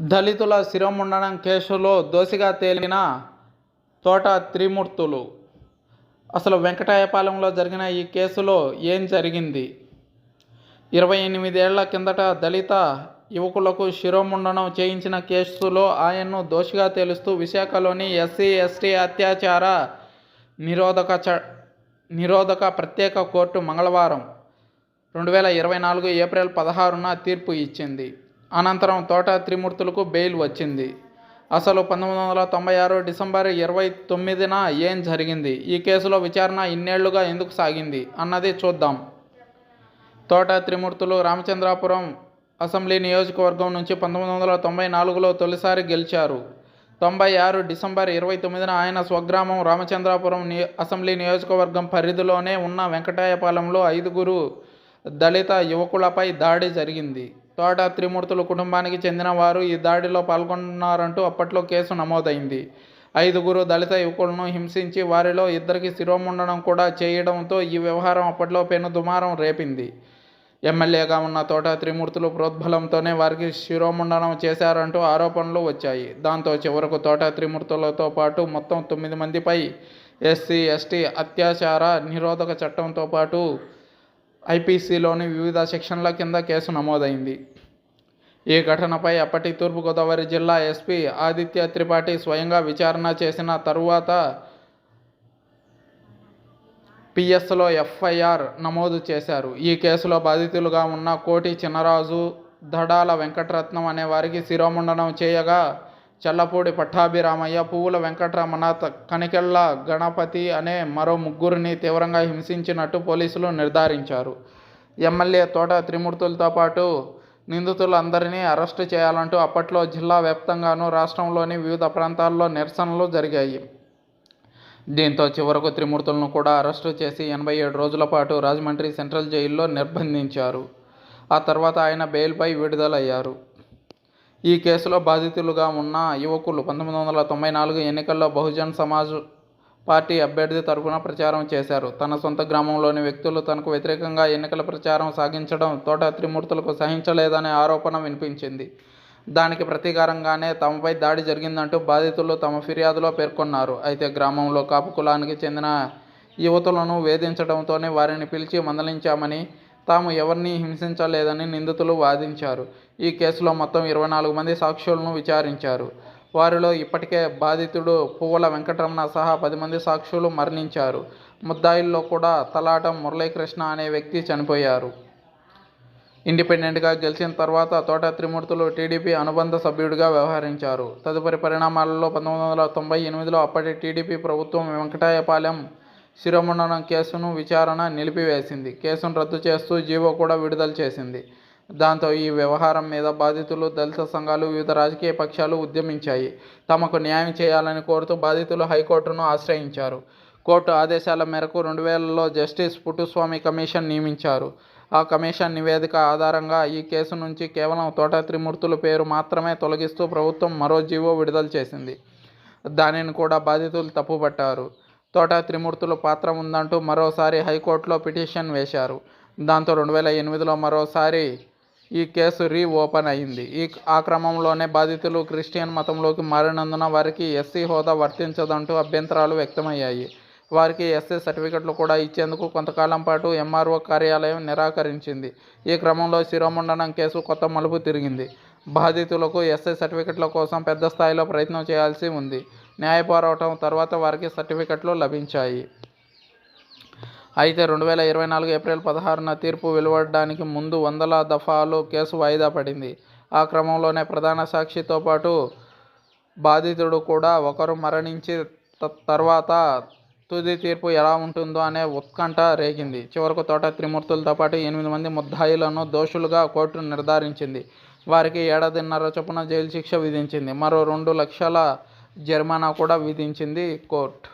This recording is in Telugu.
దళితుల శిరోముండనం కేసులో దోషిగా తేలిన తోట త్రిమూర్తులు. అసలు వెంకటాయపాలెంలో జరిగిన ఈ కేసులో ఏం జరిగింది? 28 ఏళ్ల కిందట దళిత యువకులకు శిరోముండనం చేయించిన కేసులో ఆయన్ను దోషిగా తేలుస్తూ విశాఖలోని ఎస్సీ ఎస్టీ అత్యాచార నిరోధక ప్రత్యేక కోర్టు మంగళవారం 2024 ఏప్రిల్ 16న తీర్పు ఇచ్చింది. అనంతరం తోట త్రిమూర్తులకు బెయిల్ వచ్చింది. అసలు 1996 డిసెంబర్ 29న ఏం జరిగింది? ఈ కేసులో విచారణ ఇన్నేళ్లుగా ఎందుకు సాగింది అన్నది చూద్దాం. తోట త్రిమూర్తులు రామచంద్రాపురం అసెంబ్లీ నియోజకవర్గం నుంచి 1994లో తొలిసారి గెలిచారు. 96 డిసెంబర్ 29న ఆయన స్వగ్రామం రామచంద్రాపురం అసెంబ్లీ నియోజకవర్గం పరిధిలోనే ఉన్న వెంకటాయపాలెంలో 5 దళిత యువకులపై దాడి జరిగింది. తోట త్రిమూర్తులు కుటుంబానికి చెందిన వారు ఈ దాడిలో పాల్గొన్నారంటూ అప్పట్లో కేసు నమోదైంది. 5 దళిత యువకులను హింసించి వారిలో 2కి శిరోముండనం కూడా చేయడంతో ఈ వ్యవహారం అప్పట్లో పెను దుమారం రేపింది. ఎమ్మెల్యేగా ఉన్న తోట త్రిమూర్తులు ప్రోద్బలంతోనే వారికి శిరోముండనం చేశారంటూ ఆరోపణలు వచ్చాయి. దాంతో చివరకు తోట త్రిమూర్తులతో పాటు మొత్తం 9 మందిపై ఎస్సీ ఎస్టీ అత్యాచార నిరోధక చట్టంతో పాటు ఐపీసీలోని వివిధ సెక్షన్ల కింద కేసు నమోదైంది. ఈ ఘటనపై అప్పటి తూర్పుగోదావరి జిల్లా ఎస్పీ ఆదిత్య త్రిపాఠి స్వయంగా విచారణ చేసిన తరువాత పిఎస్లో ఎఫ్ఐఆర్ నమోదు చేశారు. ఈ కేసులో బాధితులుగా ఉన్న కోటి చిన్నరాజు, దడాల వెంకటరత్నం అనే వారికి శిరోముండనం చేయగా చల్లపూడి పట్టాభిరామయ్య, పువ్వుల వెంకటరమణ, కనికెళ్ల గణపతి అనే మరో 3 తీవ్రంగా హింసించినట్టు పోలీసులు నిర్ధారించారు. ఎమ్మెల్యే తోట త్రిమూర్తులతో పాటు నిందితులందరినీ అరెస్టు చేయాలంటూ అప్పట్లో జిల్లా వ్యాప్తంగానూ రాష్ట్రంలోని వివిధ ప్రాంతాల్లో నిరసనలు జరిగాయి. దీంతో చివరకు త్రిమూర్తులను కూడా అరెస్టు చేసి 87 రోజుల పాటు రాజమండ్రి సెంట్రల్ జైల్లో నిర్బంధించారు. ఆ తర్వాత ఆయన బెయిల్పై విడుదలయ్యారు. ఈ కేసులో బాధితులుగా ఉన్న యువకులు 1994 ఎన్నికల్లో బహుజన్ సమాజ్ పార్టీ అభ్యర్థి తరఫున ప్రచారం చేశారు. తన సొంత గ్రామంలోని వ్యక్తులు తనకు వ్యతిరేకంగా ఎన్నికల ప్రచారం సాగించడం తోట త్రిమూర్తులకు సహించలేదనే ఆరోపణ వినిపించింది. దానికి ప్రతీకారంగానే తమపై దాడి జరిగిందంటూ బాధితులు తమ ఫిర్యాదులో పేర్కొన్నారు. అయితే గ్రామంలో కాపు కులానికి చెందిన యువతులను వేధించడంతోనే వారిని పిలిచి మందలించామని, తాము ఎవరినీ హింసించలేదని నిందితులు వాదించారు. ఈ కేసులో మొత్తం 24 మంది సాక్షులను విచారించారు. వారిలో ఇప్పటికే బాధితుడు పువ్వుల వెంకటరమణ సహా 10 మంది సాక్షులు మరణించారు. ముద్దాయిల్లో కూడా తలాటం మురళీకృష్ణ అనే వ్యక్తి చనిపోయారు. ఇండిపెండెంట్గా గెలిచిన తర్వాత తోట త్రిమూర్తులు టీడీపీ అనుబంధ సభ్యుడిగా వ్యవహరించారు. తదుపరి పరిణామాలలో 1998లో అప్పటి టీడీపీ ప్రభుత్వం వెంకటాయపాలెం శిరోముండనం కేసును విచారణ నిలిపివేసింది. కేసును రద్దు చేస్తూ జీవో కూడా విడుదల చేసింది. దాంతో ఈ వ్యవహారం మీద బాధితులు, దళిత సంఘాలు, వివిధ రాజకీయ పక్షాలు ఉద్యమించాయి. తమకు న్యాయం చేయాలని కోరుతూ బాధితులు హైకోర్టును ఆశ్రయించారు. కోర్టు ఆదేశాల మేరకు 2000లో జస్టిస్ పుట్టుస్వామి కమిషన్ నియమించారు. ఆ కమిషన్ నివేదిక ఆధారంగా ఈ కేసు నుంచి కేవలం తోట త్రిమూర్తుల పేరు మాత్రమే తొలగిస్తూ ప్రభుత్వం మరో జీవో విడుదల చేసింది. దానిని కూడా బాధితులు తప్పుపట్టారు. తోట త్రిమూర్తుల పాత్ర ఉందంటూ మరోసారి హైకోర్టులో పిటిషన్ వేశారు. దాంతో 2008లో మరోసారి ఈ కేసు రీఓపెన్ అయింది. ఆ క్రమంలోనే బాధితులు క్రిస్టియన్ మతంలోకి మారినందున వారికి ఎస్సీ హోదా వర్తించదంటూ అభ్యంతరాలు వ్యక్తమయ్యాయి. వారికి ఎస్సీ సర్టిఫికెట్లు కూడా ఇచ్చేందుకు కొంతకాలం పాటు ఎంఆర్ఓ కార్యాలయం నిరాకరించింది. ఈ క్రమంలో శిరోముండనం కేసు కొత్త మలుపు తిరిగింది. బాధితులకు ఎస్సీ సర్టిఫికెట్ల కోసం పెద్ద స్థాయిలో ప్రయత్నం చేయాల్సి ఉంది. న్యాయ పోరాటం తర్వాత వారికి సర్టిఫికెట్లు లభించాయి. అయితే 2024 ఏప్రిల్ 16న తీర్పు వెలువడడానికి ముందు వందల దఫాలు కేసు వాయిదా పడింది. ఆ క్రమంలోనే ప్రధాన సాక్షితో పాటు బాధితుడు కూడా ఒకరు మరణించి తర్వాత తుది తీర్పు ఎలా ఉంటుందో అనే ఉత్కంఠ రేగింది. చివరకు తోట త్రిమూర్తులతో పాటు 8 మంది ముద్దాయిలను దోషులుగా కోర్టు నిర్ధారించింది. వారికి 1.5 చొప్పున జైలు శిక్ష విధించింది. మరో 2 లక్షల జరిమానా కూడా విధించింది కోర్టు.